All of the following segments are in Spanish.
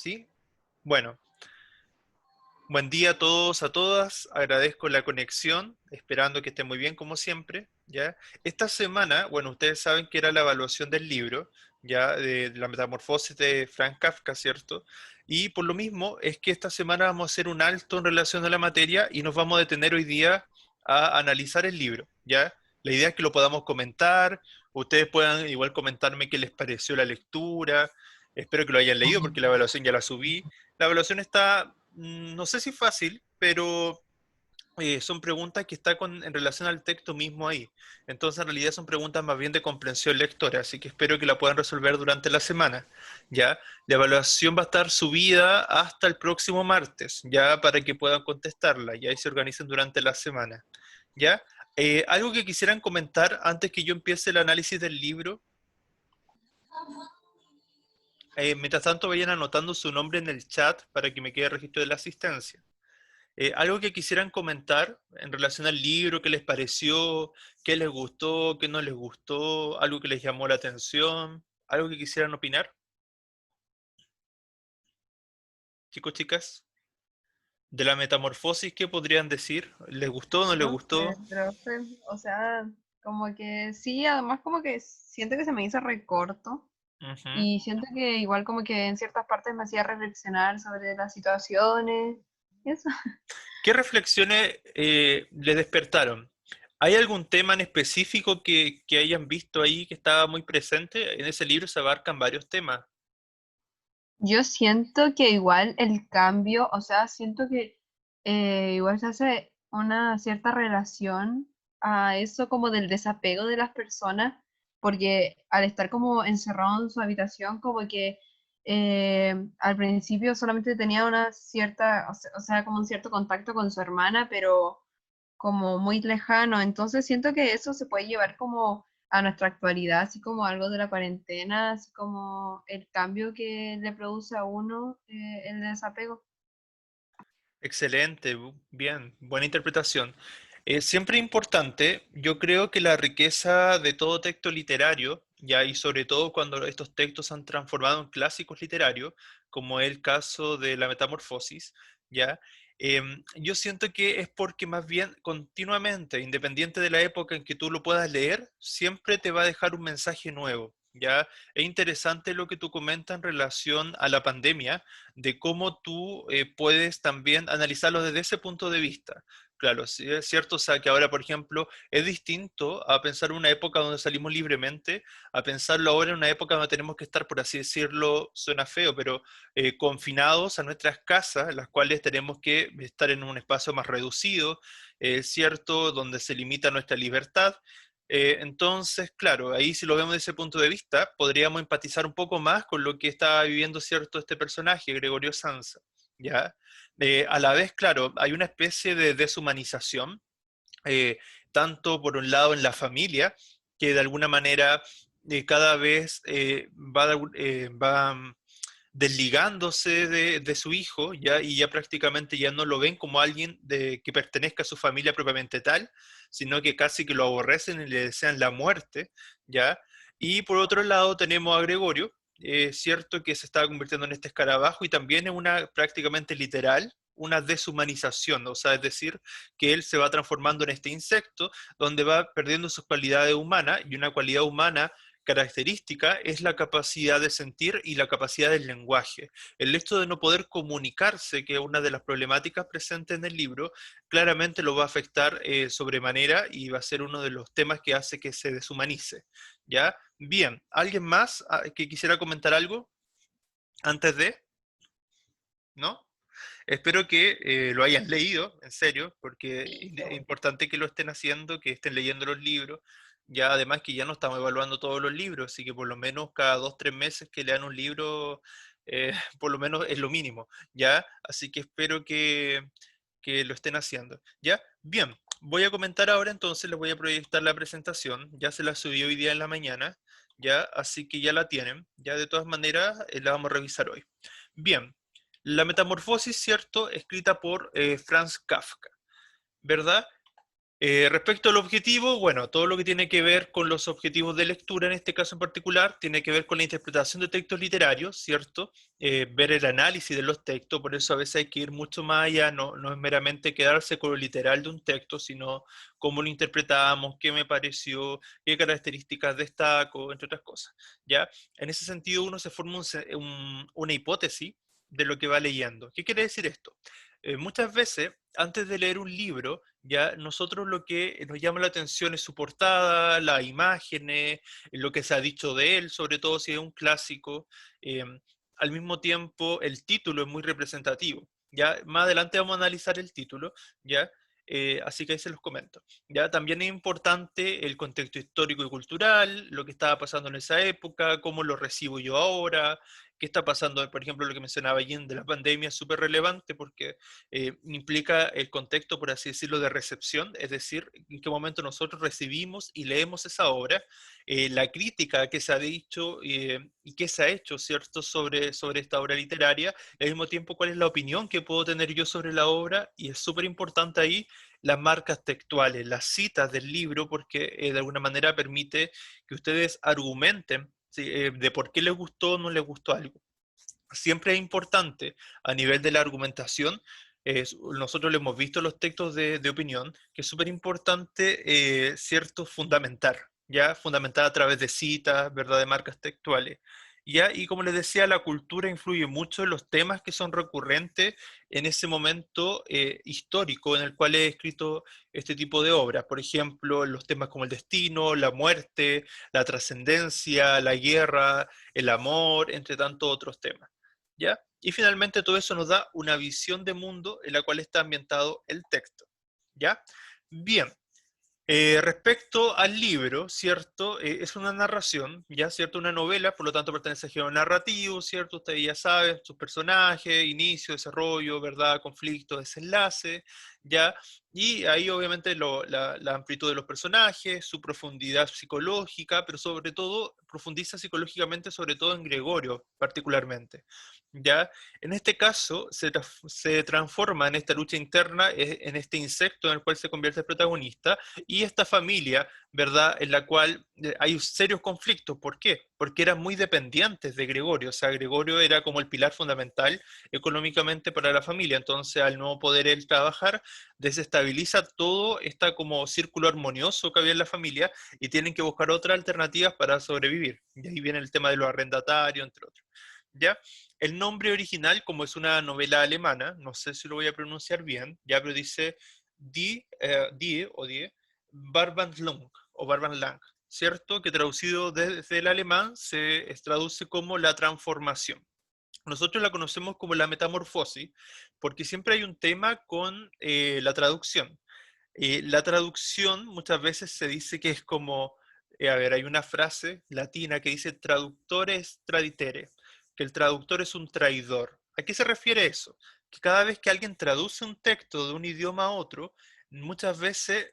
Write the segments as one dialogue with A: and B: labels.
A: ¿Sí? Bueno, buen día a todos, a todas. Agradezco la conexión, esperando que esté muy bien como siempre, ¿ya? Esta semana, bueno, ustedes saben que era la evaluación del libro, ¿ya? De la metamorfosis de Frank Kafka, ¿cierto? Y por lo mismo es que esta semana vamos a hacer un alto en relación a la materia y nos vamos a detener hoy día a analizar el libro, ¿ya? La idea es que lo podamos comentar, ustedes puedan igual comentarme qué les pareció la lectura, espero que lo hayan leído porque la evaluación ya la subí. La evaluación está, no sé si fácil, pero son preguntas que están en relación al texto mismo ahí. Entonces, en realidad son preguntas más bien de comprensión lectora, así que espero que la puedan resolver durante la semana. ¿Ya? La evaluación va a estar subida hasta el próximo martes, ya para que puedan contestarla, y ahí se organicen durante la semana. ¿Ya? Algo que quisieran comentar antes que yo empiece el análisis del libro. Mientras tanto, vayan anotando su nombre en el chat para que me quede registro de la asistencia. Algo que quisieran comentar en relación al libro, qué les pareció, qué les gustó, qué no les gustó, algo que les llamó la atención, algo que quisieran opinar, chicos, chicas, de la metamorfosis, ¿qué podrían decir? ¿Les gustó, no les
B: No
A: gustó?
B: sé, profe. O sea, como que sí, además como que siento que se me hizo recorto
A: Ujú.
B: y siento que igual como que en ciertas partes me hacía reflexionar sobre las situaciones. Y eso.
A: ¿Qué reflexiones les despertaron? ¿Hay algún tema en específico que hayan visto ahí que estaba muy presente? En ese libro se abarcan varios temas.
B: Yo siento que igual el cambio, o sea, siento que igual se hace una cierta relación a eso como del desapego de las personas, porque al estar como encerrado en su habitación, como que al principio solamente tenía una cierta, o sea, como un cierto contacto con su hermana, pero como muy lejano. Entonces siento que eso se puede llevar como a nuestra actualidad, así como algo de la cuarentena, así como el cambio que le produce a uno el desapego.
A: Excelente, bien, buena interpretación. Siempre importante, yo creo que la riqueza de todo texto literario, ya y sobre todo cuando estos textos se han transformado en clásicos literarios, como es el caso de la Metamorfosis, ya, yo siento que es porque más bien continuamente, independiente de la época en que tú lo puedas leer, siempre te va a dejar un mensaje nuevo. Ya, es interesante lo que tú comentas en relación a la pandemia de cómo tú puedes también analizarlo desde ese punto de vista. Claro, sí es cierto, o sea, que ahora, por ejemplo, es distinto a pensar una época donde salimos libremente, a pensarlo ahora en una época donde tenemos que estar, por así decirlo, suena feo, pero confinados a nuestras casas, las cuales tenemos que estar en un espacio más reducido, ¿cierto? Donde se limita nuestra libertad. Entonces, claro, ahí si lo vemos desde ese punto de vista, podríamos empatizar un poco más con lo que estaba viviendo, cierto, este personaje, Gregorio Sansa, ¿ya? A la vez, claro, hay una especie de deshumanización, eh, tanto por un lado en la familia, que de alguna manera cada vez va desligándose de su hijo, ¿ya? Y ya prácticamente ya no lo ven como alguien que pertenezca a su familia propiamente tal, sino que casi que lo aborrecen y le desean la muerte, ¿ya? Y por otro lado tenemos a Gregorio, cierto que se estaba convirtiendo en este escarabajo y también en una prácticamente literal, una deshumanización, o sea, es decir, que él se va transformando en este insecto donde va perdiendo sus cualidades humanas y una cualidad humana característica es la capacidad de sentir y la capacidad del lenguaje. El hecho de no poder comunicarse, que es una de las problemáticas presentes en el libro, claramente lo va a afectar sobremanera y va a ser uno de los temas que hace que se deshumanice. ¿Ya? Bien, ¿alguien más que quisiera comentar algo antes de? ¿No? Espero que lo hayan leído, en serio, porque es importante que lo estén haciendo, que estén leyendo los libros. Ya además que ya no estamos evaluando todos los libros, así que por lo menos cada 2, 3 meses que lean un libro, por lo menos es lo mínimo, ¿ya? Así que espero que lo estén haciendo, ¿ya? Bien, voy a comentar ahora entonces, les voy a proyectar la presentación, ya se la subí hoy día en la mañana, ¿ya? Así que ya la tienen, ya de todas maneras la vamos a revisar hoy. Bien, la Metamorfosis, ¿cierto? Escrita por Franz Kafka, ¿verdad? Respecto al objetivo, bueno, todo lo que tiene que ver con los objetivos de lectura, en este caso en particular, tiene que ver con la interpretación de textos literarios, ¿cierto? Ver el análisis de los textos, por eso a veces hay que ir mucho más allá, no es meramente quedarse con lo literal de un texto, sino cómo lo interpretamos, qué me pareció, qué características destaco, entre otras cosas, ¿ya? En ese sentido uno se forma una hipótesis de lo que va leyendo. ¿Qué quiere decir esto? Muchas veces, antes de leer un libro, ya nosotros lo que nos llama la atención es su portada, las imágenes, lo que se ha dicho de él, sobre todo si es un clásico. eh, Al mismo tiempo, el título es muy representativo. Ya más adelante vamos a analizar el título, ya. Así que ahí se los comento. Ya también es importante el contexto histórico y cultural, lo que estaba pasando en esa época, cómo lo recibo yo ahora, qué está pasando, por ejemplo, lo que mencionaba Jen de la pandemia es súper relevante porque implica el contexto, por así decirlo, de recepción, es decir, en qué momento nosotros recibimos y leemos esa obra, la crítica que se ha dicho y qué se ha hecho, ¿cierto?, sobre esta obra literaria, y al mismo tiempo cuál es la opinión que puedo tener yo sobre la obra, y es súper importante ahí las marcas textuales, las citas del libro, porque de alguna manera permite que ustedes argumenten, ¿sí?, de por qué les gustó o no les gustó algo. Siempre es importante a nivel de la argumentación, nosotros lo hemos visto en los textos de opinión, que es súper importante, cierto, fundamentar, ¿ya? Fundamentar a través de citas, ¿verdad? De marcas textuales. ¿Ya? Y como les decía, la cultura influye mucho en los temas que son recurrentes en ese momento histórico en el cual he escrito este tipo de obras. Por ejemplo, los temas como el destino, la muerte, la trascendencia, la guerra, el amor, entre tantos otros temas. ¿Ya? Y finalmente todo eso nos da una visión de mundo en la cual está ambientado el texto. ¿Ya? Bien, respecto al libro, ¿cierto? Es una narración, ¿ya? ¿Cierto? Una novela, por lo tanto pertenece al género narrativo, ¿cierto? Ustedes ya saben, sus personajes, inicio, desarrollo, ¿verdad? Conflicto, desenlace, ¿ya? Y ahí obviamente la amplitud de los personajes, su profundidad psicológica, pero sobre todo profundiza psicológicamente, sobre todo en Gregorio particularmente, ¿ya? En este caso se transforma en esta lucha interna, en este insecto en el cual se convierte el protagonista, y esta familia, ¿verdad?, en la cual hay serios conflictos. ¿Por qué? Porque eran muy dependientes de Gregorio, o sea, Gregorio era como el pilar fundamental económicamente para la familia, entonces al no poder él trabajar, desestabiliza todo este como círculo armonioso que había en la familia y tienen que buscar otras alternativas para sobrevivir. Y ahí viene el tema de los arrendatarios, entre otros. ¿Ya? El nombre original, como es una novela alemana, no sé si lo voy a pronunciar bien, ya, pero dice Die Barbanlung o Barbanlang, ¿cierto? Que traducido desde el alemán se traduce como la transformación. Nosotros la conocemos como la metamorfosis, porque siempre hay un tema con la traducción. La traducción muchas veces se dice que es como, a ver, hay una frase latina que dice traductores traditere, que el traductor es un traidor. ¿A qué se refiere eso? Que cada vez que alguien traduce un texto de un idioma a otro, muchas veces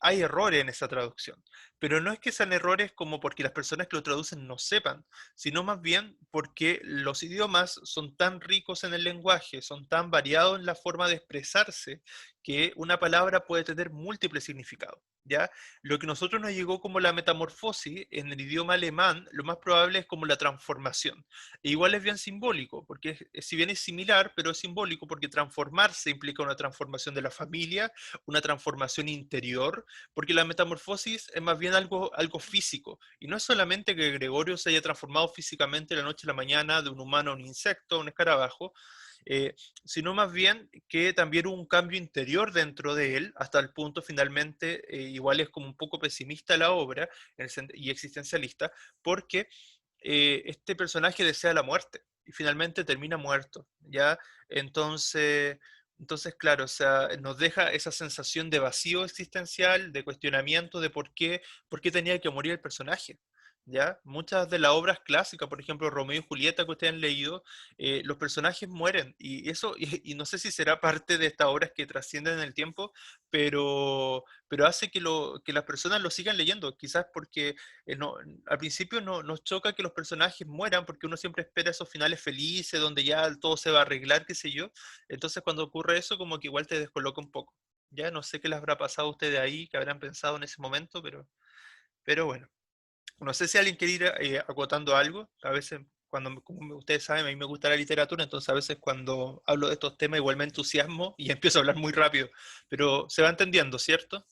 A: hay errores en esa traducción. Pero no es que sean errores como porque las personas que lo traducen no sepan, sino más bien porque los idiomas son tan ricos en el lenguaje, son tan variados en la forma de expresarse, que una palabra puede tener múltiples significados, ¿ya? Lo que a nosotros nos llegó como la metamorfosis en el idioma alemán, lo más probable es como la transformación. E igual es bien simbólico, porque si bien es similar, pero es simbólico porque transformarse implica una transformación de la familia, una transformación interior, porque la metamorfosis es más bien algo físico, y no es solamente que Gregorio se haya transformado físicamente de la noche a la mañana de un humano a un insecto, a un escarabajo, eh, sino más bien que también hubo un cambio interior dentro de él, hasta el punto finalmente, igual es como un poco pesimista la obra y existencialista, porque este personaje desea la muerte y finalmente termina muerto, ¿ya? Entonces, claro, o sea, nos deja esa sensación de vacío existencial, de cuestionamiento de por qué tenía que morir el personaje. ¿Ya? Muchas de las obras clásicas, por ejemplo, Romeo y Julieta que ustedes han leído, los personajes mueren. Y eso, y no sé si será parte de estas obras que trascienden en el tiempo, pero hace que las personas lo sigan leyendo. Quizás porque al principio nos choca que los personajes mueran, porque uno siempre espera esos finales felices, donde ya todo se va a arreglar, qué sé yo. Entonces cuando ocurre eso, como que igual te descoloca un poco. Ya no sé qué les habrá pasado a ustedes ahí, qué habrán pensado en ese momento, pero bueno. No sé si alguien quiere ir acotando algo. A veces, cuando, como ustedes saben, a mí me gusta la literatura, entonces a veces cuando hablo de estos temas igual me entusiasmo y empiezo a hablar muy rápido. Pero se va entendiendo, ¿cierto?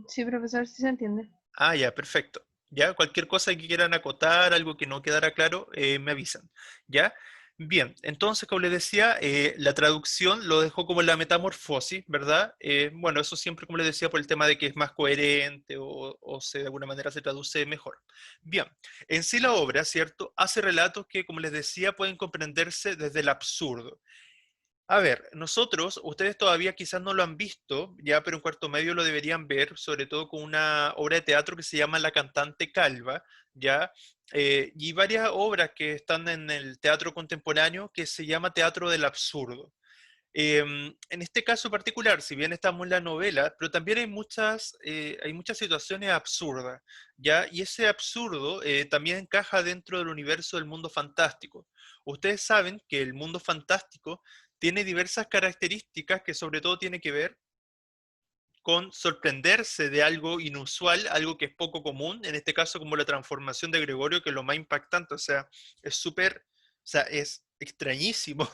B: Sí, profesor, sí se entiende.
A: Ah, ya, perfecto. Ya, cualquier cosa que quieran acotar, algo que no quedara claro, me avisan. ¿Ya? Bien, entonces, como les decía, la traducción lo dejó como la metamorfosis, ¿verdad? Bueno, eso siempre, como les decía, por el tema de que es más coherente o de alguna manera se traduce mejor. Bien, en sí la obra, ¿cierto? Hace relatos que, como les decía, pueden comprenderse desde el absurdo. A ver, nosotros, ustedes todavía quizás no lo han visto, ya, pero en cuarto medio lo deberían ver, sobre todo con una obra de teatro que se llama La cantante calva, ya, y varias obras que están en el teatro contemporáneo que se llama teatro del absurdo. En este caso particular, si bien estamos en la novela, pero también hay muchas situaciones absurdas, ¿ya? Y ese absurdo también encaja dentro del universo del mundo fantástico. Ustedes saben que el mundo fantástico tiene diversas características que sobre todo tiene que ver con sorprenderse de algo inusual, algo que es poco común, en este caso como la transformación de Gregorio, que es lo más impactante, o sea, es súper, o sea, es extrañísimo,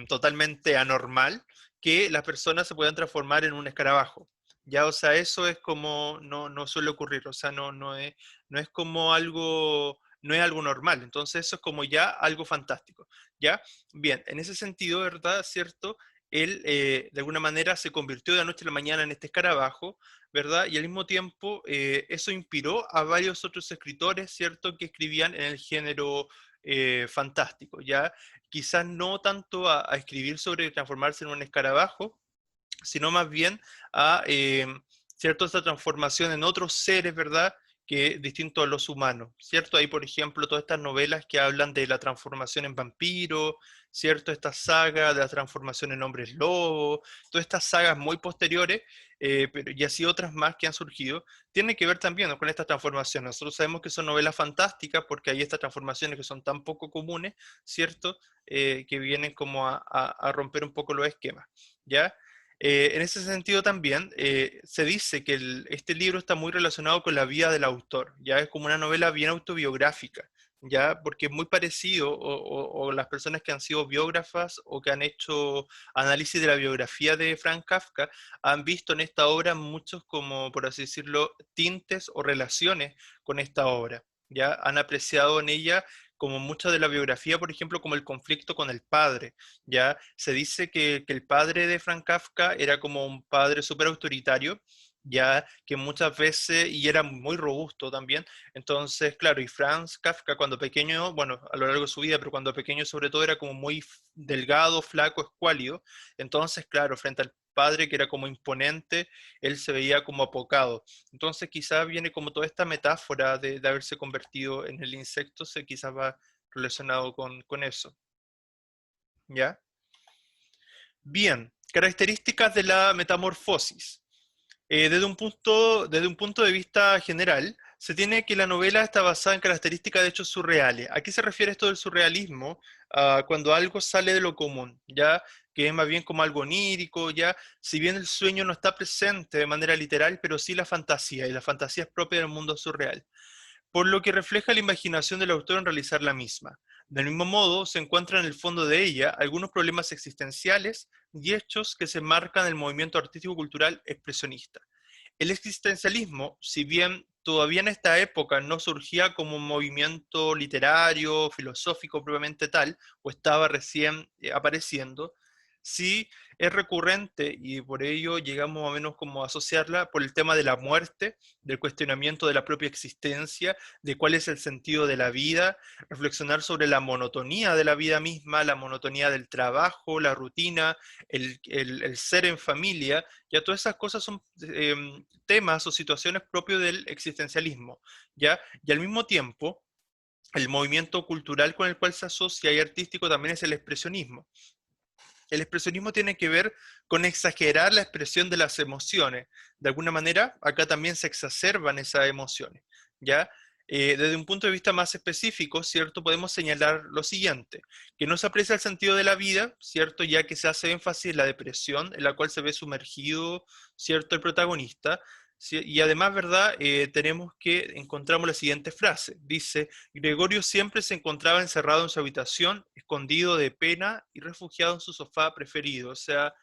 A: totalmente anormal, que las personas se puedan transformar en un escarabajo. Ya, o sea, eso es como, no suele ocurrir, o sea, no es como algo, no es algo normal, entonces eso es como ya algo fantástico, ¿ya? Bien, en ese sentido, ¿verdad? ¿Cierto? Él de alguna manera se convirtió de la noche a la mañana en este escarabajo, ¿verdad? Y al mismo tiempo eso inspiró a varios otros escritores, ¿cierto?, que escribían en el género fantástico, ¿ya? Quizás no tanto a escribir sobre transformarse en un escarabajo, sino más bien a ¿cierto? Esta transformación en otros seres, ¿verdad? Que distinto a los humanos, ¿cierto? Hay, por ejemplo, todas estas novelas que hablan de la transformación en vampiro, ¿cierto? Esta saga de la transformación en hombres lobo, todas estas sagas muy posteriores, pero, y así otras más que han surgido, tienen que ver también, ¿no?, con estas transformaciones. Nosotros sabemos que son novelas fantásticas porque hay estas transformaciones que son tan poco comunes, ¿cierto? Que vienen como a romper un poco los esquemas, ¿ya? En ese sentido también se dice que este libro está muy relacionado con la vida del autor, ya es como una novela bien autobiográfica, ya porque es muy parecido, o las personas que han sido biógrafas o que han hecho análisis de la biografía de Frank Kafka han visto en esta obra muchos, como por así decirlo, tintes o relaciones con esta obra, ya han apreciado en ella como mucha de la biografía, por ejemplo, como el conflicto con el padre, ya se dice que el padre de Frank Kafka era como un padre súper autoritario, ya que muchas veces, y era muy robusto también, entonces, claro, y Franz Kafka cuando pequeño, bueno, a lo largo de su vida, pero cuando pequeño sobre todo era como muy delgado, flaco, escuálido, entonces, claro, frente al padre que era como imponente, él se veía como apocado. Entonces quizás viene como toda esta metáfora de haberse convertido en el insecto, se quizás va relacionado con eso, ¿ya? Bien, características de la metamorfosis. Desde un punto de vista general, se tiene que la novela está basada en características de hechos surreales. ¿A qué se refiere esto del surrealismo? Cuando algo sale de lo común, ya que es más bien como algo onírico, ya, si bien el sueño no está presente de manera literal, pero sí la fantasía, y la fantasía es propia del mundo surreal, por lo que refleja la imaginación del autor en realizar la misma. Del mismo modo, se encuentran en el fondo de ella algunos problemas existenciales y hechos que se marcan en el movimiento artístico-cultural expresionista. El existencialismo, si bien todavía en esta época no surgía como un movimiento literario, filosófico propiamente tal, o estaba recién apareciendo, sí es recurrente y por ello llegamos más o menos como a asociarla por el tema de la muerte, del cuestionamiento de la propia existencia, de cuál es el sentido de la vida, reflexionar sobre la monotonía de la vida misma, la monotonía del trabajo, la rutina, el ser en familia, ya todas esas cosas son temas o situaciones propios del existencialismo, ¿ya? Y al mismo tiempo, el movimiento cultural con el cual se asocia y artístico también es el expresionismo. El expresionismo tiene que ver con exagerar la expresión de las emociones. De alguna manera, acá también se exacerban esas emociones, ¿ya? Desde un punto de vista más específico, ¿cierto? Podemos señalar lo siguiente, que no se aprecia el sentido de la vida, ¿cierto? Ya que se hace énfasis en la depresión, en la cual se ve sumergido, ¿cierto? El protagonista. Y además, ¿verdad? Tenemos que encontramos la siguiente frase. Dice, Gregorio siempre se encontraba encerrado en su habitación, escondido de pena y refugiado en su sofá preferido. O sea,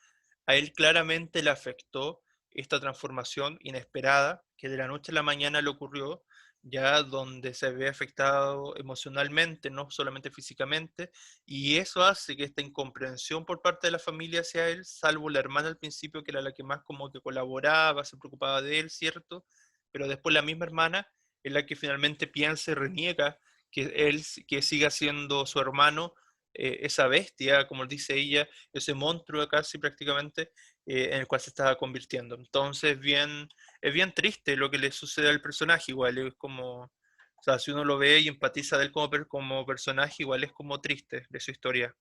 A: a él claramente le afectó esta transformación inesperada que de la noche a la mañana le ocurrió, ya donde se ve afectado emocionalmente, no solamente físicamente, y eso hace que esta incomprensión por parte de la familia hacia él, salvo la hermana al principio, que era la que más como que colaboraba, se preocupaba de él, ¿cierto? Pero después la misma hermana es la que finalmente piensa y reniega que él, que siga siendo su hermano, esa bestia, como dice ella, ese monstruo casi prácticamente, en el cual se estaba convirtiendo. Entonces, es bien triste lo que le sucede al personaje, igual es como, o sea, si uno lo ve y empatiza de él como, como personaje, igual es como triste de su historia.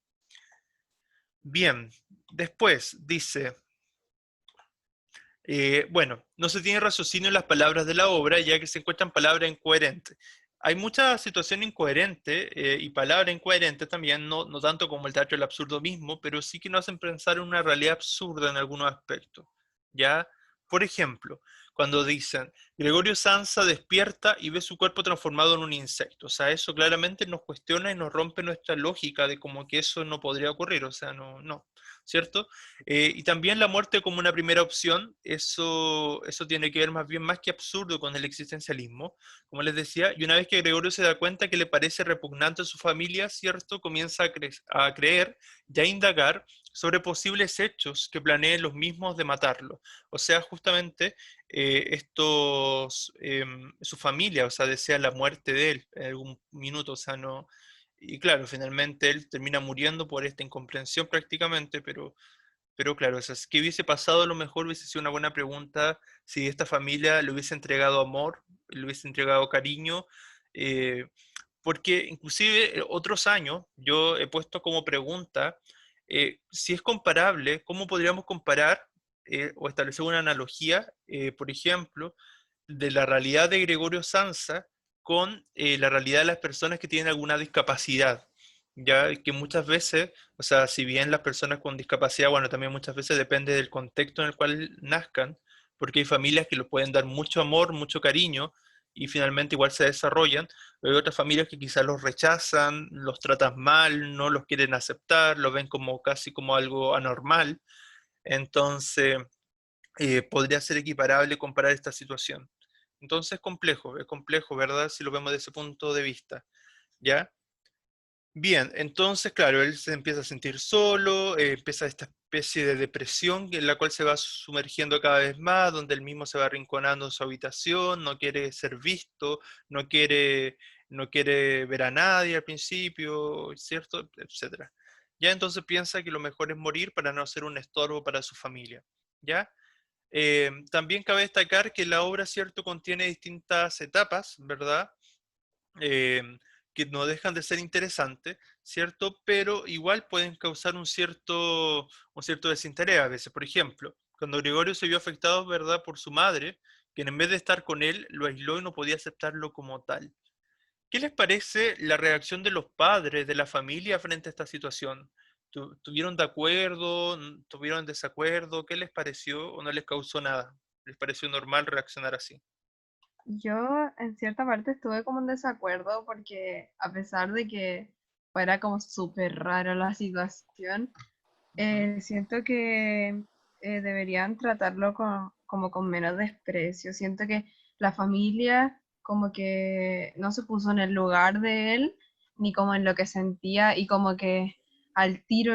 A: Bien, después dice, bueno, no se tiene raciocinio en las palabras de la obra, ya que se encuentran palabras incoherentes. Hay mucha situación incoherente y palabras incoherentes también, no tanto como el teatro del absurdo mismo, pero sí que nos hacen pensar en una realidad absurda en algunos aspectos. ¿Ya? Por ejemplo, cuando dicen, Gregorio Samsa despierta y ve su cuerpo transformado en un insecto. O sea, eso claramente nos cuestiona y nos rompe nuestra lógica de como que eso no podría ocurrir. O sea, no, ¿cierto? Y también la muerte como una primera opción, eso tiene que ver más bien más que absurdo con el existencialismo, como les decía, y una vez que Gregorio se da cuenta que le parece repugnante a su familia, ¿cierto? Comienza a creer y a indagar sobre posibles hechos que planeen los mismos de matarlo. O sea, justamente su familia, o sea, desea la muerte de él en algún minuto, o sea, no... Y claro, finalmente él termina muriendo por esta incomprensión prácticamente, pero claro, o sea, ¿qué hubiese pasado? A lo mejor hubiese sido una buena pregunta si esta familia le hubiese entregado amor, le hubiese entregado cariño, eh, porque inclusive otros años yo he puesto como pregunta si es comparable, ¿cómo podríamos comparar o establecer una analogía, por ejemplo, de la realidad de Gregorio Samsa con la realidad de las personas que tienen alguna discapacidad? Ya que muchas veces, o sea, si bien las personas con discapacidad, bueno, también muchas veces depende del contexto en el cual nazcan, porque hay familias que lo pueden dar mucho amor, mucho cariño, y finalmente igual se desarrollan, pero hay otras familias que quizás los rechazan, los tratan mal, no los quieren aceptar, los ven como casi como algo anormal, entonces podría ser equiparable comparar esta situación. Entonces es complejo, ¿verdad? Si lo vemos desde ese punto de vista, ¿ya? Bien, entonces, claro, él se empieza a sentir solo, empieza esta especie de depresión en la cual se va sumergiendo cada vez más, donde él mismo se va arrinconando en su habitación, no quiere ser visto, no quiere ver a nadie al principio, ¿cierto? Etcétera. Ya entonces piensa que lo mejor es morir para no ser un estorbo para su familia, ¿ya? También cabe destacar que la obra, ¿cierto?, contiene distintas etapas, ¿verdad? eh, que no dejan de ser interesantes, ¿cierto? Pero igual pueden causar un cierto desinterés a veces. Por ejemplo, cuando Gregorio se vio afectado, ¿verdad?, por su madre, quien en vez de estar con él, lo aisló y no podía aceptarlo como tal. ¿Qué les parece la reacción de los padres, de la familia frente a esta situación? ¿Tuvieron de acuerdo? ¿Tuvieron en desacuerdo? ¿Qué les pareció o no les causó nada? ¿Les pareció normal reaccionar así?
B: Yo en cierta parte estuve como en desacuerdo porque a pesar de que fuera como súper raro la situación,
A: Ujú,
B: siento que deberían tratarlo como con menos desprecio. Siento que la familia como que no se puso en el lugar de él, ni como en lo que sentía, y como que al tiro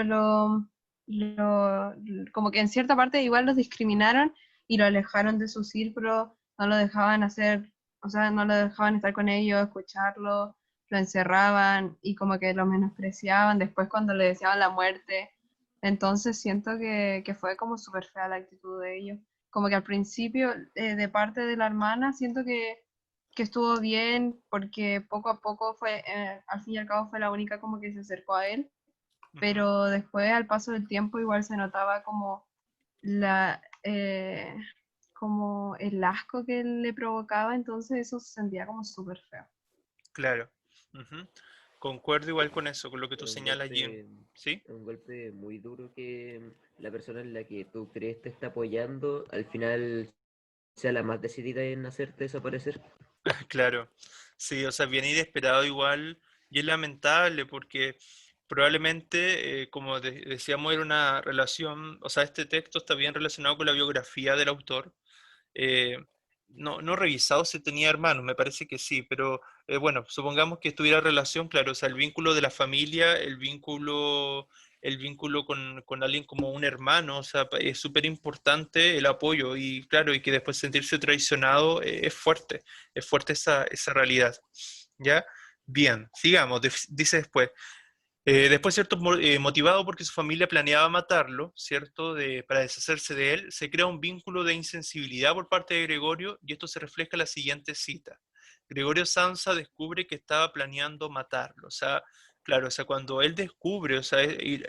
B: como que en cierta parte igual los discriminaron y lo alejaron de su círculo, no lo dejaban hacer, o sea, no lo dejaban estar con ellos, escucharlo, lo encerraban y como que lo menospreciaban después cuando le deseaban la muerte. Entonces siento que fue como súper fea la actitud de ellos. Como que al principio, de parte de la hermana, siento que estuvo bien porque poco a poco fue, al fin y al cabo fue la única como que se acercó a él,
A: ujú.
B: pero después al paso del tiempo igual se notaba como la, como el asco que le provocaba, entonces eso se sentía como súper feo.
A: claro. Ujú. Concuerdo igual con eso, con lo que tú
C: Es
A: señalas, Jim. ¿Sí?
C: un golpe muy duro que la persona en la que tú crees te está apoyando al final sea la más decidida en hacerte desaparecer.
A: Claro, sí, o sea, bien inesperado igual y es lamentable porque probablemente, como decíamos, era una relación, o sea, este texto está bien relacionado con la biografía del autor. eh, no he revisado si tenía hermanos, me parece que sí, pero bueno, supongamos que estuviera relación, claro, o sea, el vínculo de la familia, el vínculo con alguien como un hermano, o sea, es súper importante el apoyo y claro, y que después sentirse traicionado es fuerte esa realidad, ¿ya? Bien, sigamos, dice después. Después, ¿cierto? Motivado porque su familia planeaba matarlo, ¿cierto? Para deshacerse de él, se crea un vínculo de insensibilidad por parte de Gregorio y esto se refleja en la siguiente cita. Gregorio Samsa descubre que estaba planeando matarlo. O sea, claro, o sea, cuando él descubre, o sea,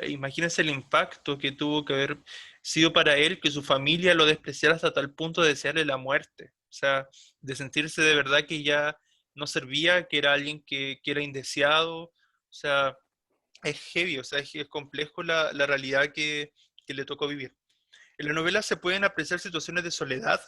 A: imagínense el impacto que tuvo que haber sido para él que su familia lo despreciara hasta tal punto de desearle la muerte. O sea, de sentirse de verdad que ya no servía, que era alguien que era indeseado. O sea, es heavy, o sea, es complejo la realidad que le tocó vivir. En la novela se pueden apreciar situaciones de soledad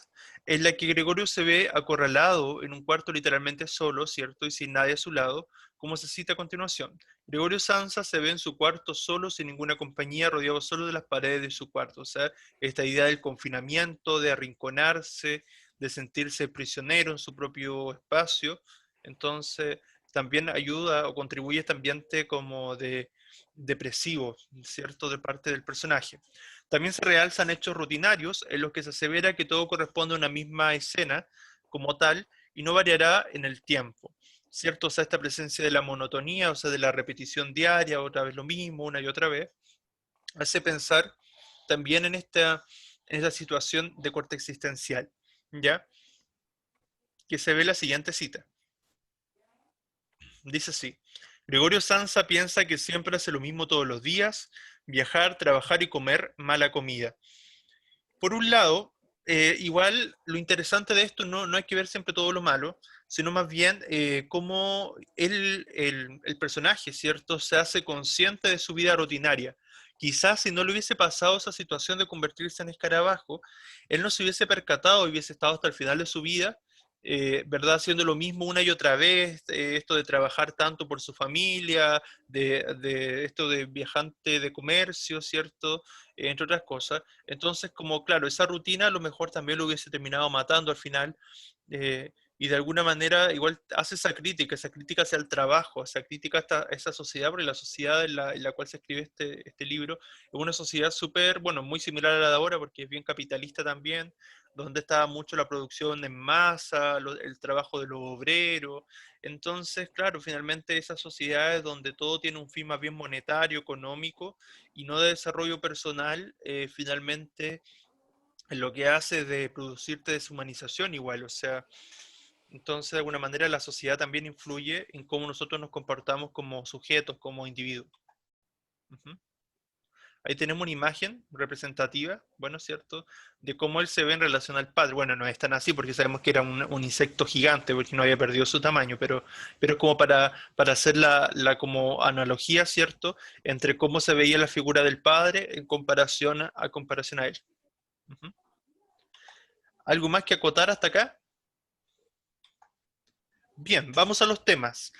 A: en la que Gregorio se ve acorralado en un cuarto literalmente solo, ¿cierto? Y sin nadie a su lado, como se cita a continuación. Gregorio Sansa se ve en su cuarto solo, sin ninguna compañía, rodeado solo de las paredes de su cuarto. O sea, esta idea del confinamiento, de arrinconarse, de sentirse prisionero en su propio espacio. Entonces, también ayuda o contribuye a este ambiente como de depresivo, ¿cierto? De parte del personaje. También se realzan hechos rutinarios en los que se asevera que todo corresponde a una misma escena como tal y no variará en el tiempo. ¿Cierto? O sea, esta presencia de la monotonía, o sea, de la repetición diaria, otra vez lo mismo, una y otra vez, hace pensar también en esta situación de corte existencial, ¿ya? Que se ve la siguiente cita. Dice así, Gregorio Sansa piensa que siempre hace lo mismo todos los días, viajar, trabajar y comer mala comida. Por un lado, igual lo interesante de esto no hay que ver siempre todo lo malo, sino más bien cómo el personaje, ¿cierto?, se hace consciente de su vida rutinaria. Quizás si no le hubiese pasado esa situación de convertirse en escarabajo, él no se hubiese percatado y hubiese estado hasta el final de su vida, ¿verdad?, haciendo lo mismo una y otra vez, esto de trabajar tanto por su familia, de esto de viajante de comercio, ¿cierto?, entre otras cosas. Entonces, como claro, esa rutina a lo mejor también lo hubiese terminado matando al final, y de alguna manera igual hace esa crítica hacia el trabajo, esa crítica a esa sociedad, porque la sociedad en la cual se escribe este libro es una sociedad súper, bueno, muy similar a la de ahora, porque es bien capitalista también, donde está mucho la producción en masa, el trabajo de los obreros. Entonces, claro, finalmente esas sociedades donde todo tiene un fin más bien monetario, económico, y no de desarrollo personal, finalmente lo que hace es de producirte deshumanización igual, o sea, entonces de alguna manera la sociedad también influye en cómo nosotros nos comportamos como sujetos, como individuos. Ujú. Ahí tenemos una imagen representativa, bueno, ¿cierto? De cómo él se ve en relación al padre. Bueno, no es tan así porque sabemos que era un insecto gigante porque no había perdido su tamaño, pero como para hacer la como analogía, ¿cierto? Entre cómo se veía la figura del padre en comparación a él. Ujú. ¿Algo más que acotar hasta acá? Bien, vamos a los temas.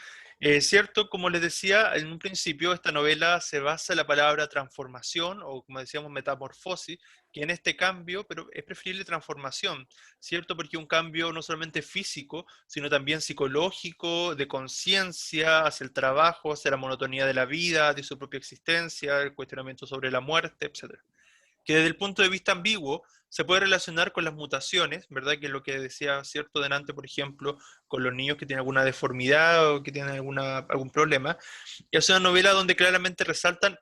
A: Cierto, como les decía en un principio, esta novela se basa en la palabra transformación o como decíamos metamorfosis, que en este cambio, pero es preferible transformación, ¿cierto? Porque un cambio no solamente físico, sino también psicológico, de conciencia, hacia el trabajo, hacia la monotonía de la vida, de su propia existencia, el cuestionamiento sobre la muerte, etcétera, que desde el punto de vista ambiguo se puede relacionar con las mutaciones, ¿verdad? Que es lo que decía cierto delante, por ejemplo, con los niños que tienen alguna deformidad o que tienen algún problema. Y es una novela donde claramente resaltan,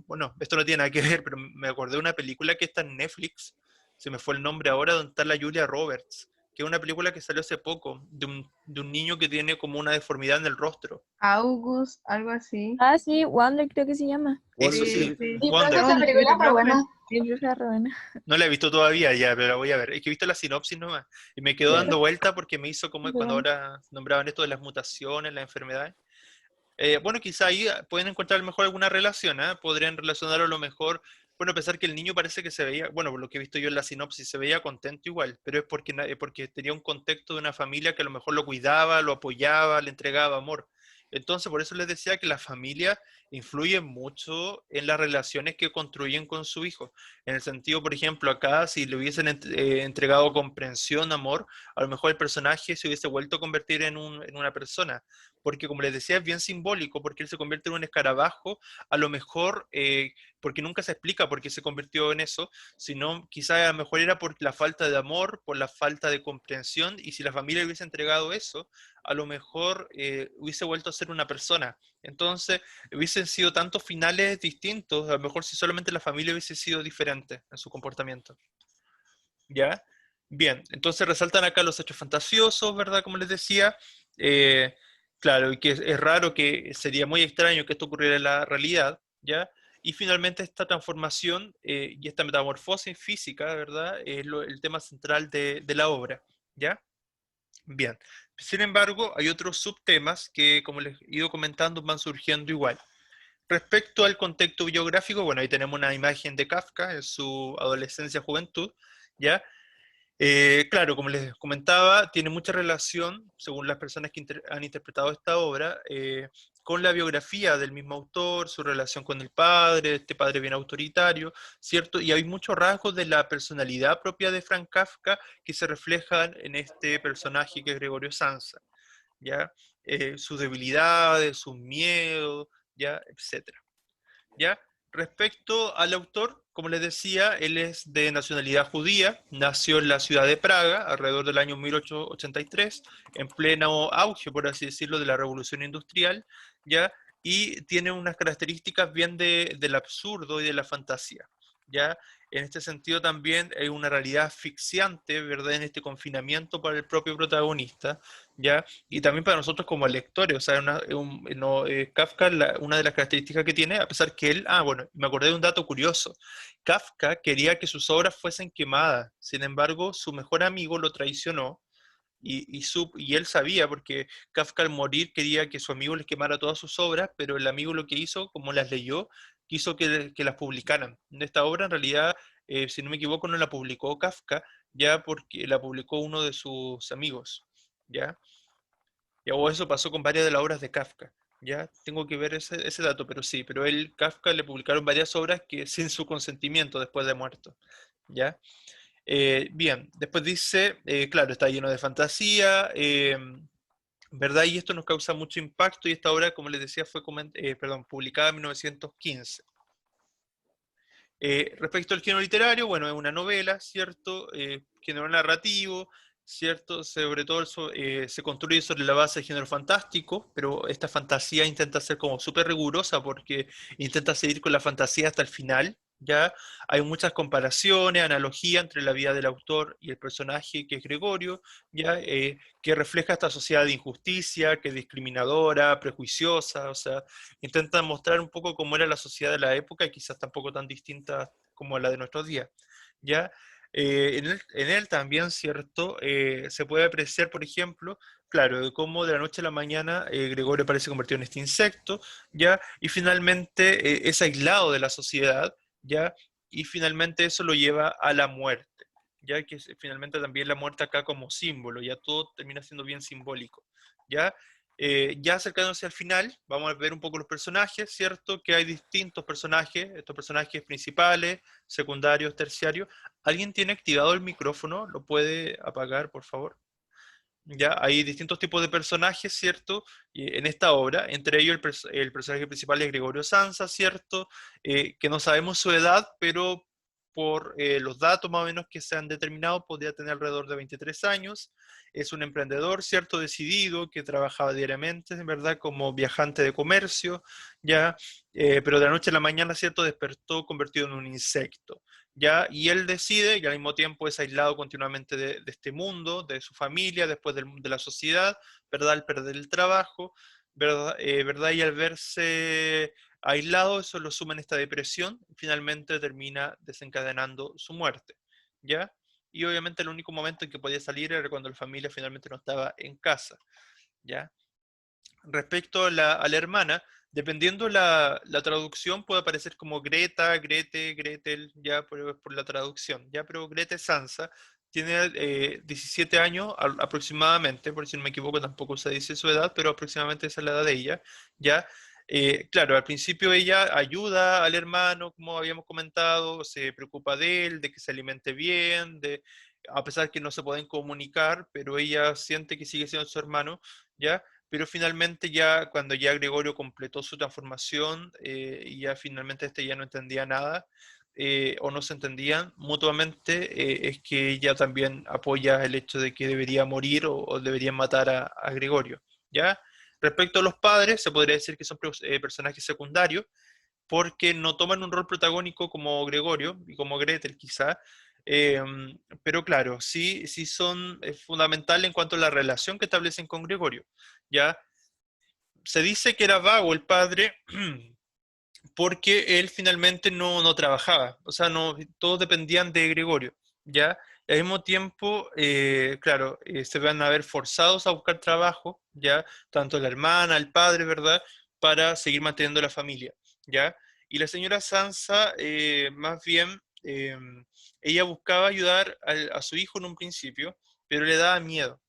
A: bueno, esto no tiene nada que ver, pero me acordé de una película que está en Netflix, se me fue el nombre ahora, donde está la Julia Roberts, que es una película que salió hace poco, de un niño que tiene como una deformidad en el rostro.
B: August, algo así.
D: Ah, sí, Wonder creo que se llama.
A: Eso
C: Wonder,
B: Sí,
C: creo
A: sí,
C: que
B: sí.
D: Sí, creo que
A: Wonder.
D: esa
B: Con
D: película
B: Hugh
D: es re buena.
B: Jackman.
D: Sí, creo que es re buena.
A: No la he visto todavía, ya, pero la voy a ver. Es que he visto la sinopsis nomás. Y me quedo
D: Sí,
A: dando vuelta porque me hizo como cuando
D: bueno.
A: ahora nombraban esto de las mutaciones, las enfermedades. Bueno, quizá ahí pueden encontrar a lo mejor alguna relación, ¿ah? Podrían relacionarlo a lo mejor, bueno, pensar que el niño parece que se veía, bueno, por lo que he visto yo en la sinopsis, se veía contento igual, pero es porque, porque tenía un contexto de una familia que a lo mejor lo cuidaba, lo apoyaba, le entregaba amor. Entonces, por eso les decía que la familia influye mucho en las relaciones que construyen con su hijo. En el sentido, por ejemplo, acá, si le hubiesen entregado comprensión, amor, a lo mejor el personaje se hubiese vuelto a convertir en una persona porque como les decía, es bien simbólico, porque él se convierte en un escarabajo, a lo mejor, porque nunca se explica por qué se convirtió en eso, sino quizá a lo mejor era por la falta de amor, por la falta de comprensión, y si la familia hubiese entregado eso, a lo mejor hubiese vuelto a ser una persona. Entonces, hubiesen sido tantos finales distintos, a lo mejor si solamente la familia hubiese sido diferente en su comportamiento. ¿Ya? Bien, entonces resaltan acá los hechos fantasiosos, ¿verdad? Como les decía. Eh, claro, y que es raro, que sería muy extraño que esto ocurriera en la realidad, ¿ya? Y finalmente esta transformación y esta metamorfosis física, ¿verdad? Es el tema central de la obra, ¿ya? Bien. Sin embargo, hay otros subtemas que, como les he ido comentando, van surgiendo igual. Respecto al contexto biográfico, bueno, ahí tenemos una imagen de Kafka en su adolescencia-juventud, ¿ya? Claro, como les comentaba, tiene mucha relación, según las personas que han interpretado esta obra, con la biografía del mismo autor, su relación con el padre, este padre bien autoritario, ¿cierto? Y hay muchos rasgos de la personalidad propia de Franz Kafka que se reflejan en este personaje que es Gregorio Samsa, ¿ya? Sus debilidades, sus miedos, ¿ya? Etcétera. ¿Ya? Respecto al autor, como les decía, él es de nacionalidad judía, nació en la ciudad de Praga alrededor del año 1883, en pleno auge, por así decirlo, de la revolución industrial, ¿ya? Y tiene unas características bien del absurdo y de la fantasía, ¿ya? En este sentido también hay una realidad asfixiante, ¿verdad? En este confinamiento para el propio protagonista, ¿ya? Y también para nosotros como lectores, o sea, Kafka, una de las características que tiene, a pesar que él, bueno, me acordé de un dato curioso, Kafka quería que sus obras fuesen quemadas, sin embargo, su mejor amigo lo traicionó y él sabía, porque Kafka al morir quería que su amigo les quemara todas sus obras, pero el amigo lo que hizo, como las leyó, quiso que las publicaran. Esta obra en realidad, si no me equivoco, no la publicó Kafka, ya porque la publicó uno de sus amigos, ¿ya? O eso pasó con varias de las obras de Kafka. Ya tengo que ver ese dato, pero sí, pero él, Kafka, le publicaron varias obras que sin su consentimiento después de muerto. ¿Ya? Bien, después dice, claro, está lleno de fantasía, ¿verdad? Y esto nos causa mucho impacto y esta obra, como les decía, fue publicada en 1915. Respecto al género literario, bueno, es una novela, ¿cierto? Género narrativo, ¿cierto? Sobre todo se construye sobre la base del género fantástico, pero esta fantasía intenta ser como súper rigurosa porque intenta seguir con la fantasía hasta el final, ¿ya? Hay muchas comparaciones, analogías entre la vida del autor y el personaje que es Gregorio, ¿ya? Que refleja esta sociedad de injusticia, que es discriminadora, prejuiciosa, o sea, intentan mostrar un poco cómo era la sociedad de la época y quizás tampoco tan distinta como la de nuestros días, ¿ya? En él también, ¿cierto? Se puede apreciar, por ejemplo, claro, de cómo de la noche a la mañana Gregorio parece convertido en este insecto, ¿ya? Y finalmente es aislado de la sociedad, ¿ya? Y finalmente eso lo lleva a la muerte, ¿ya? Que finalmente también la muerte acá como símbolo, ya todo termina siendo bien simbólico, ¿ya? Ya acercándose al final, vamos a ver un poco los personajes, ¿cierto? Que hay distintos personajes, estos personajes principales, secundarios, terciarios. ¿Alguien tiene activado el micrófono? ¿Lo puede apagar, por favor? Ya, hay distintos tipos de personajes, ¿cierto? En esta obra, entre ellos el personaje principal es Gregorio Samsa, ¿cierto? Que no sabemos su edad, pero por los datos más o menos que se han determinado, podría tener alrededor de 23 años. Es un emprendedor, ¿cierto? Decidido, que trabajaba diariamente, en verdad, como viajante de comercio, ¿ya? Pero de la noche a la mañana, ¿cierto? Despertó convertido en un insecto, ¿ya? Y él decide, y al mismo tiempo es aislado continuamente de este mundo, de su familia, después de la sociedad, ¿verdad? Al perder el trabajo, ¿verdad? ¿Verdad? Y al verse aislado, eso lo suma en esta depresión, y finalmente termina desencadenando su muerte, ¿ya? Y obviamente el único momento en que podía salir era cuando la familia finalmente no estaba en casa, ¿ya? Respecto a la hermana, dependiendo la traducción, puede aparecer como Greta, Grete, Gretel, ya por la traducción, ya, pero Grete Sansa tiene 17 años aproximadamente, por si no me equivoco, tampoco se dice su edad, pero aproximadamente esa es la edad de ella, ya. Claro, al principio ella ayuda al hermano, como habíamos comentado, se preocupa de él, de que se alimente bien, a pesar que no se pueden comunicar, pero ella siente que sigue siendo su hermano, ¿ya? Pero finalmente ya cuando ya Gregorio completó su transformación y ya finalmente este ya no entendía nada o no se entendían mutuamente, es que ella también apoya el hecho de que debería morir o deberían matar a Gregorio, ¿ya? Respecto a los padres, se podría decir que son personajes secundarios porque no toman un rol protagónico como Gregorio y como Gretel quizá, eh, pero claro, sí son fundamentales en cuanto a la relación que establecen con Gregorio. ¿Ya? Se dice que era vago el padre porque él finalmente no trabajaba, o sea, no, todos dependían de Gregorio, ¿ya? Y al mismo tiempo, claro, se van a ver forzados a buscar trabajo, ¿ya? Tanto la hermana, el padre, ¿verdad? Para seguir manteniendo la familia, ¿ya? Y la señora Sansa, más bien, ella buscaba ayudar a su hijo en un principio, pero le daba miedo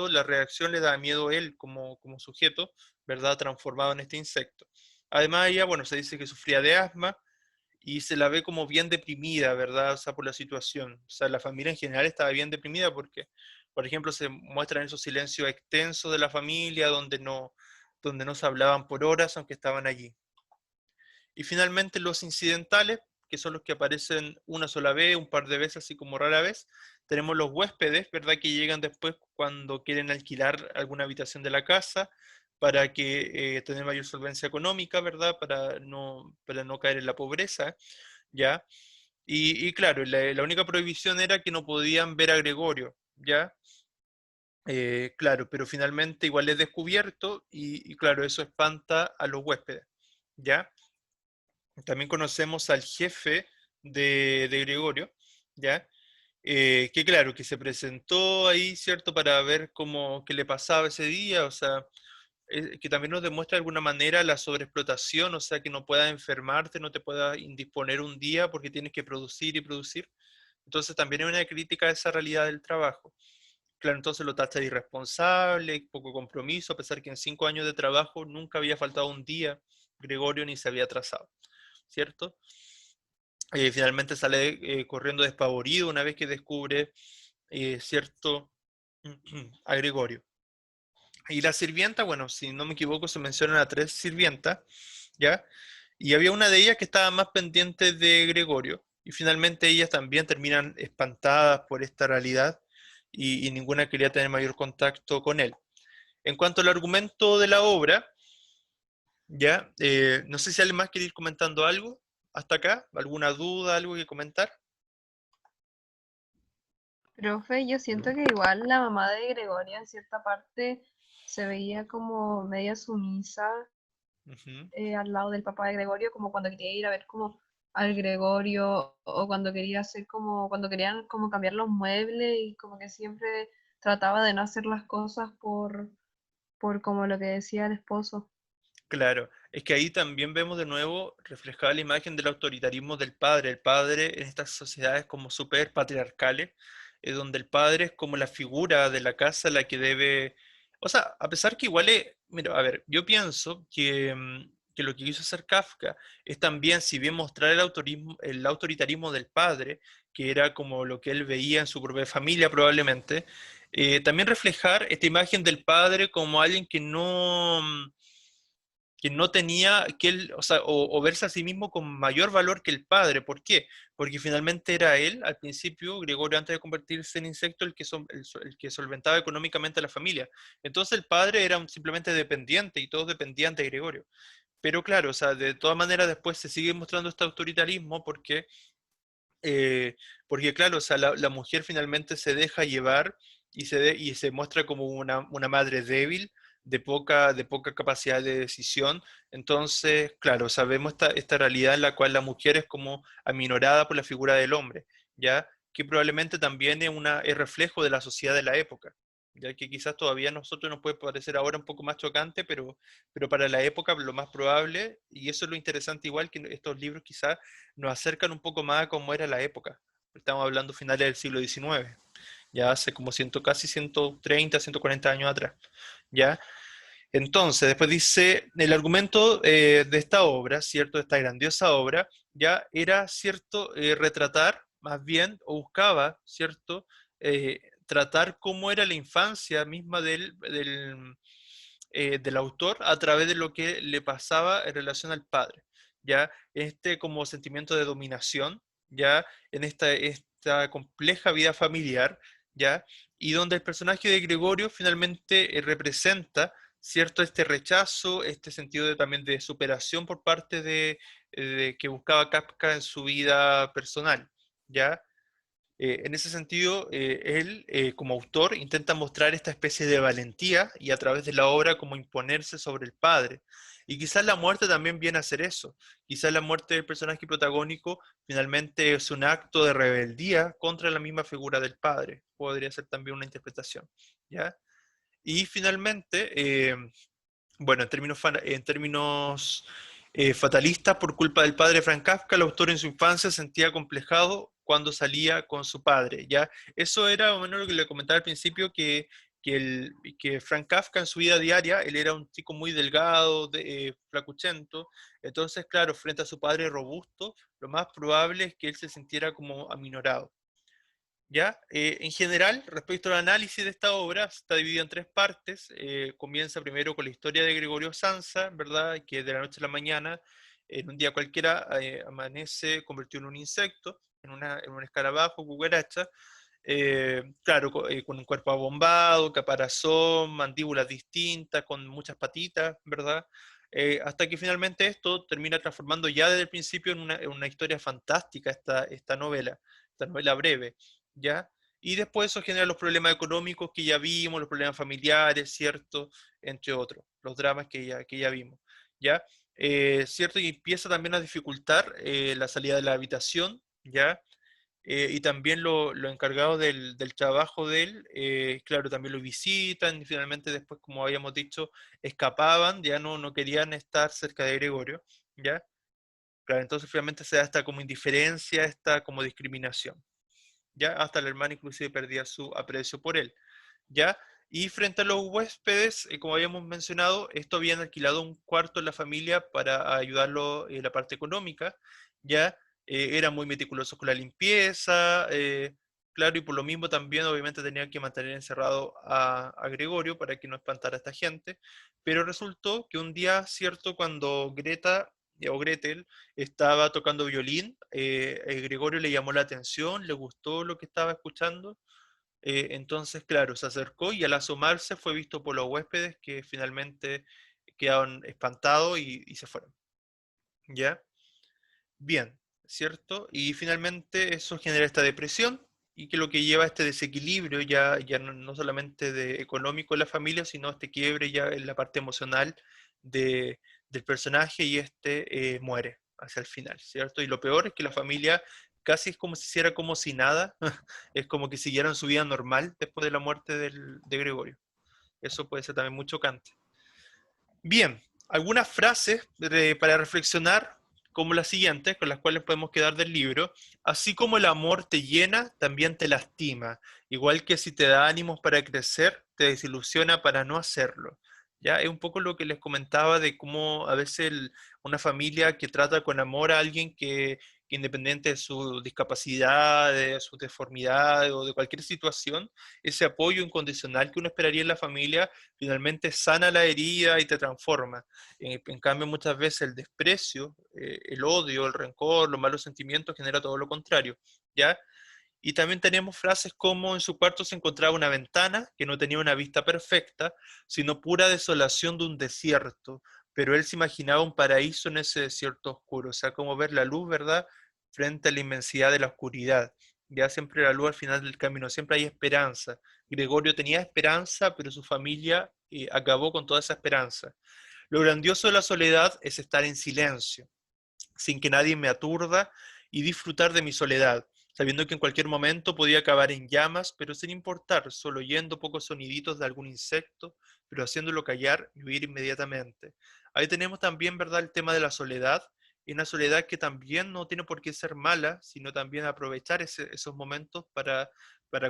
A: la reacción, le daba miedo él como sujeto, ¿verdad? Transformado en este insecto. Además, ella, bueno, se dice que sufría de asma y se la ve como bien deprimida, ¿verdad? O sea, por la situación. O sea, la familia en general estaba bien deprimida porque, por ejemplo, se muestran esos silencios extensos de la familia donde no se hablaban por horas, aunque estaban allí. Y finalmente los incidentales, que son los que aparecen una sola vez, un par de veces, así como rara vez. Tenemos los huéspedes, ¿verdad? Que llegan después cuando quieren alquilar alguna habitación de la casa para que tener mayor solvencia económica, ¿verdad? Para no caer en la pobreza, ¿ya? Y claro, la única prohibición era que no podían ver a Gregorio, ¿ya? Claro, pero finalmente igual es descubierto y claro, eso espanta a los huéspedes, ¿ya? También conocemos al jefe de Gregorio, ¿ya? Que claro, que se presentó ahí, ¿cierto? Para ver qué le pasaba ese día, o sea, que también nos demuestra de alguna manera la sobreexplotación, o sea, que no puedas enfermarte, no te puedas indisponer un día porque tienes que producir y producir. Entonces también hay una crítica a esa realidad del trabajo. Claro, entonces lo tacha de irresponsable, poco compromiso, a pesar que en 5 años de trabajo nunca había faltado un día Gregorio ni se había atrasado, ¿cierto? Finalmente sale corriendo despavorido una vez que descubre, ¿cierto?, a Gregorio. Y la sirvienta, bueno, si no me equivoco, se mencionan a 3 sirvientas, ¿ya? Y había una de ellas que estaba más pendiente de Gregorio, y finalmente ellas también terminan espantadas por esta realidad, y ninguna quería tener mayor contacto con él. En cuanto al argumento de la obra, ¿ya? No sé si alguien más quiere ir comentando algo hasta acá, alguna duda, algo que comentar.
B: Profe, yo siento que igual la mamá de Gregoria en cierta parte se veía como media sumisa
A: Ujú.
B: al lado del papá de Gregorio, como cuando quería ir a ver como al Gregorio o cuando quería hacer como, cuando querían como cambiar los muebles y como que siempre trataba de no hacer las cosas por como lo que decía el esposo.
A: Claro, es que ahí también vemos de nuevo reflejada la imagen del autoritarismo del padre. El padre en estas sociedades como súper patriarcales, donde el padre es como la figura de la casa la que debe... O sea, a pesar que igual es... Mira, a ver, yo pienso que lo que quiso hacer Kafka es también, si bien mostrar el autoritarismo del padre, que era como lo que él veía en su propia familia probablemente, también reflejar esta imagen del padre como alguien que no que no tenía, que él, o sea, o verse a sí mismo con mayor valor que el padre. ¿Por qué? Porque finalmente era él, al principio, Gregorio, antes de convertirse en insecto, el que solventaba económicamente a la familia. Entonces el padre era simplemente dependiente y todos dependían de Gregorio. Pero claro, o sea, de todas maneras después se sigue mostrando este autoritarismo eh, porque claro, o sea, la mujer finalmente se deja llevar y se muestra como una madre débil, de poca capacidad de decisión. Entonces, claro, sabemos esta realidad en la cual la mujer es como aminorada por la figura del hombre, ¿ya? Que probablemente también es reflejo de la sociedad de la época, ya que quizás todavía a nosotros nos puede parecer ahora un poco más chocante, pero para la época lo más probable, y eso es lo interesante igual, que estos libros quizás nos acercan un poco más a cómo era la época. Estamos hablando finales del siglo XIX, ya hace como casi 130, 140 años atrás, ¿ya? Entonces, después dice, el argumento de esta obra, ¿cierto? De esta grandiosa obra, ya era, ¿cierto? Retratar, más bien, o buscaba, ¿cierto? Tratar cómo era la infancia misma del autor a través de lo que le pasaba en relación al padre, ¿ya? Este como sentimiento de dominación, ¿ya? En esta compleja vida familiar, ¿ya? Y donde el personaje de Gregorio finalmente representa, ¿cierto? Este rechazo, este sentido también de superación por parte de que buscaba Kafka en su vida personal, ¿ya? En ese sentido, él, como autor, intenta mostrar esta especie de valentía y a través de la obra como imponerse sobre el padre. Y quizás la muerte también viene a ser eso. Quizás la muerte del personaje protagónico finalmente es un acto de rebeldía contra la misma figura del padre. Podría ser también una interpretación, ¿ya? Y finalmente, bueno, en términos fatalistas, por culpa del padre Frank Kafka, el autor en su infancia se sentía acomplejado cuando salía con su padre, ¿ya? Eso era o menos lo que le comentaba al principio, que Frank Kafka en su vida diaria, él era un chico muy delgado, flacuchento, entonces, claro, frente a su padre robusto, lo más probable es que él se sintiera como aminorado. ¿Ya? En general, respecto al análisis de esta obra, está dividido en tres partes. Comienza primero con la historia de Gregorio Samsa, ¿verdad? Que de la noche a la mañana, en un día cualquiera, amanece convertido en un insecto, en un escarabajo, cucaracha, claro, con un cuerpo abombado, caparazón, mandíbulas distintas, con muchas patitas, ¿verdad? Hasta que finalmente esto termina transformando ya desde el principio en una historia fantástica esta novela breve, ¿ya? Y después eso genera los problemas económicos que ya vimos, los problemas familiares, ¿cierto? Entre otros, los dramas que ya vimos, ¿ya? ¿Cierto? Y empieza también a dificultar la salida de la habitación, ¿ya? Y también lo encargado del trabajo de él, claro, también lo visitan y finalmente después, como habíamos dicho, escapaban, ya no querían estar cerca de Gregorio, ¿ya? Claro, entonces finalmente se da esta como indiferencia, esta como discriminación, ¿ya? Hasta el hermano inclusive perdía su aprecio por él, ¿ya? Y frente a los huéspedes, como habíamos mencionado, esto habían alquilado un cuarto en la familia para ayudarlo en la parte económica, ¿ya? Eran muy meticulosos con la limpieza, claro, y por lo mismo también obviamente tenían que mantener encerrado a Gregorio para que no espantara a esta gente, pero resultó que un día, cierto, cuando Greta o Gretel estaba tocando violín, Gregorio le llamó la atención, le gustó lo que estaba escuchando, entonces, claro, se acercó y al asomarse fue visto por los huéspedes que finalmente quedaron espantados y se fueron. ¿Ya? Bien, ¿cierto? Y finalmente eso genera esta depresión y que lo que lleva a este desequilibrio ya no solamente de económico en la familia, sino este quiebre ya en la parte emocional del personaje y este muere hacia el final, ¿cierto? Y lo peor es que la familia casi es como si hiciera como si nada, es como que siguieran su vida normal después de la muerte de Gregorio. Eso puede ser también muy chocante. Bien, algunas frases para reflexionar, como las siguientes, con las cuales podemos quedar del libro. Así como el amor te llena, también te lastima. Igual que si te da ánimos para crecer, te desilusiona para no hacerlo. Ya es un poco lo que les comentaba de cómo a veces una familia que trata con amor a alguien que independiente de su discapacidad, de su deformidad o de cualquier situación, ese apoyo incondicional que uno esperaría en la familia finalmente sana la herida y te transforma. En cambio, muchas veces el desprecio, el odio, el rencor, los malos sentimientos genera todo lo contrario, ¿ya? Y también tenemos frases como en su cuarto se encontraba una ventana que no tenía una vista perfecta, sino pura desolación de un desierto, pero él se imaginaba un paraíso en ese desierto oscuro, o sea, como ver la luz, ¿verdad?, frente a la inmensidad de la oscuridad. Ya siempre la luz al final del camino, siempre hay esperanza. Gregorio tenía esperanza, pero su familia acabó con toda esa esperanza. Lo grandioso de la soledad es estar en silencio, sin que nadie me aturda y disfrutar de mi soledad, sabiendo que en cualquier momento podía acabar en llamas, pero sin importar, solo oyendo pocos soniditos de algún insecto, pero haciéndolo callar y huir inmediatamente. Ahí tenemos también, ¿verdad?, el tema de la soledad, y una soledad que también no tiene por qué ser mala, sino también aprovechar esos momentos para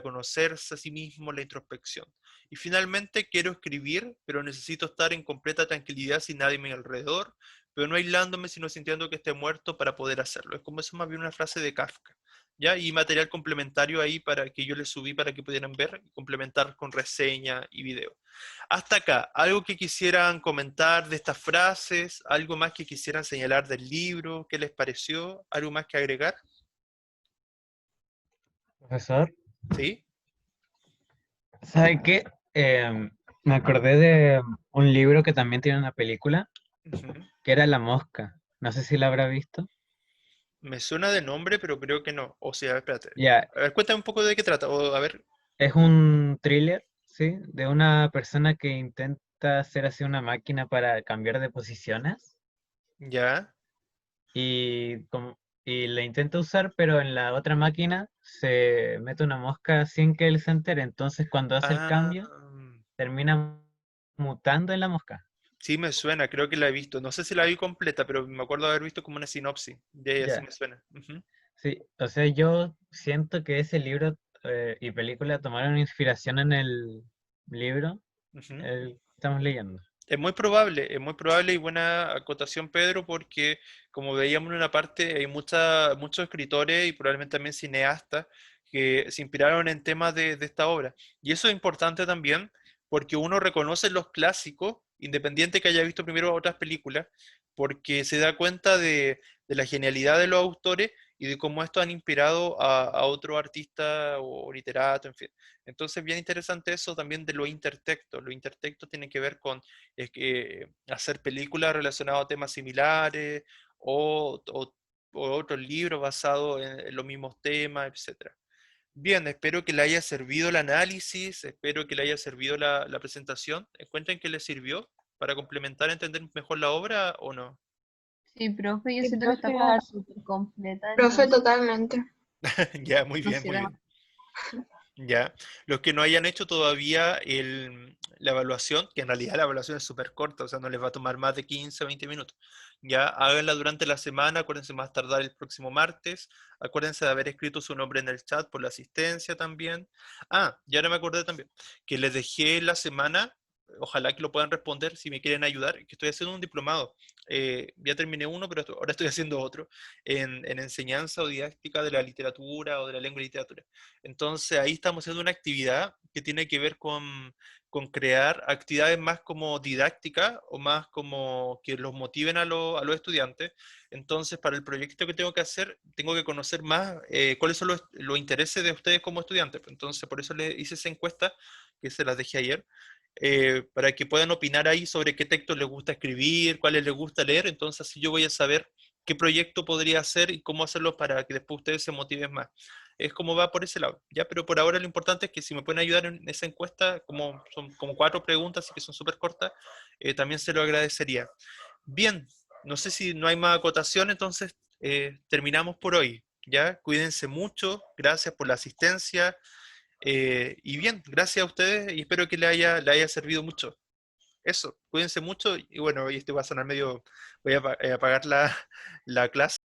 A: conocerse a sí mismo, la introspección. Y finalmente quiero escribir, pero necesito estar en completa tranquilidad sin nadie a mi alrededor, pero no aislándome, sino sintiendo que esté muerto para poder hacerlo. Es como eso más bien una frase de Kafka, ¿ya? Y material complementario ahí para que yo les subí para que pudieran ver y complementar con reseña y video. Hasta acá, ¿algo que quisieran comentar de estas frases? ¿Algo más que quisieran señalar del libro? ¿Qué les pareció? ¿Algo más que agregar?
E: Profesor,
A: ¿Sí?
E: ¿sabe qué? Me acordé de un libro que también tiene una película,
A: Ujú.
E: que era La Mosca. No sé si la habrá visto.
A: Me suena de nombre, pero creo que no. O sea, espérate.
E: Ya,
A: A ver, cuéntame un poco de qué trata. O, a ver.
E: es un thriller, ¿sí? De una persona que intenta hacer así una máquina para cambiar de posiciones
A: Ya.
E: y la intenta usar, pero en la otra máquina se mete una mosca sin que él se entere. Entonces, cuando hace el
A: Ah,
E: cambio, termina mutando en la mosca.
A: sí me suena, creo que la he visto. No sé si la vi completa, pero me acuerdo de haber visto como una sinopsis. Ya, sí
E: Ya,
A: me suena. Ujú,
E: sí, o sea, yo siento que ese libro y película tomaron inspiración en el libro
A: ujú.
E: el que estamos leyendo.
A: Es muy probable y buena acotación, Pedro, porque como veíamos en una parte, hay muchos escritores y probablemente también cineastas que se inspiraron en temas de esta obra. Y eso es importante también porque uno reconoce los clásicos, independiente que haya visto primero otras películas, porque se da cuenta de la genialidad de los autores y de cómo estos han inspirado a otro artista o literato, en fin. Entonces, bien interesante eso también de lo intertexto. Lo intertexto tiene que ver con hacer películas relacionadas a temas similares o otros libros basados en los mismos temas, etcétera. Bien, espero que le haya servido el análisis, espero que le haya servido la presentación. ¿Encuentran que le sirvió para complementar, entender mejor la obra o no?
B: Sí, profe, yo
D: Sí,
B: siento que está
D: profe,
B: como súper completa,
F: Profe,
B: entonces
F: totalmente.
A: Ya, muy
B: no
A: bien,
B: sé,
A: muy bien. Ya, los que no hayan hecho todavía la evaluación, que en realidad la evaluación es súper corta, o sea, no les va a tomar más de 15 o 20 minutos. Ya, háganla durante la semana, acuérdense más tardar el próximo martes, acuérdense de haber escrito su nombre en el chat por la asistencia también. Ah, y ahora me acordé también, que les dejé la semana, ojalá que lo puedan responder si me quieren ayudar, que estoy haciendo un diplomado. Ya terminé uno, pero ahora estoy haciendo otro en enseñanza o didáctica de la literatura o de la lengua y literatura. Entonces ahí estamos haciendo una actividad que tiene que ver con crear actividades más como didácticas o más como que los motiven a los estudiantes. Entonces para el proyecto que tengo que hacer, tengo que conocer más cuáles son los intereses de ustedes como estudiantes. Entonces por eso les hice esa encuesta, que se las dejé ayer, para que puedan opinar ahí sobre qué textos les gusta escribir, cuáles les gusta leer. Entonces así yo voy a saber qué proyecto podría hacer y cómo hacerlo para que después ustedes se motiven más. Es como va por ese lado, ¿ya? Pero por ahora lo importante es que si me pueden ayudar en esa encuesta, como son como 4 preguntas y que son súper cortas, también se lo agradecería. Bien, no sé si no hay más acotación, entonces terminamos por hoy, ¿ya? Cuídense mucho, gracias por la asistencia, y bien, gracias a ustedes y espero que le haya servido mucho. Eso, cuídense mucho y bueno, hoy esto va a sonar medio, voy a apagar la clase.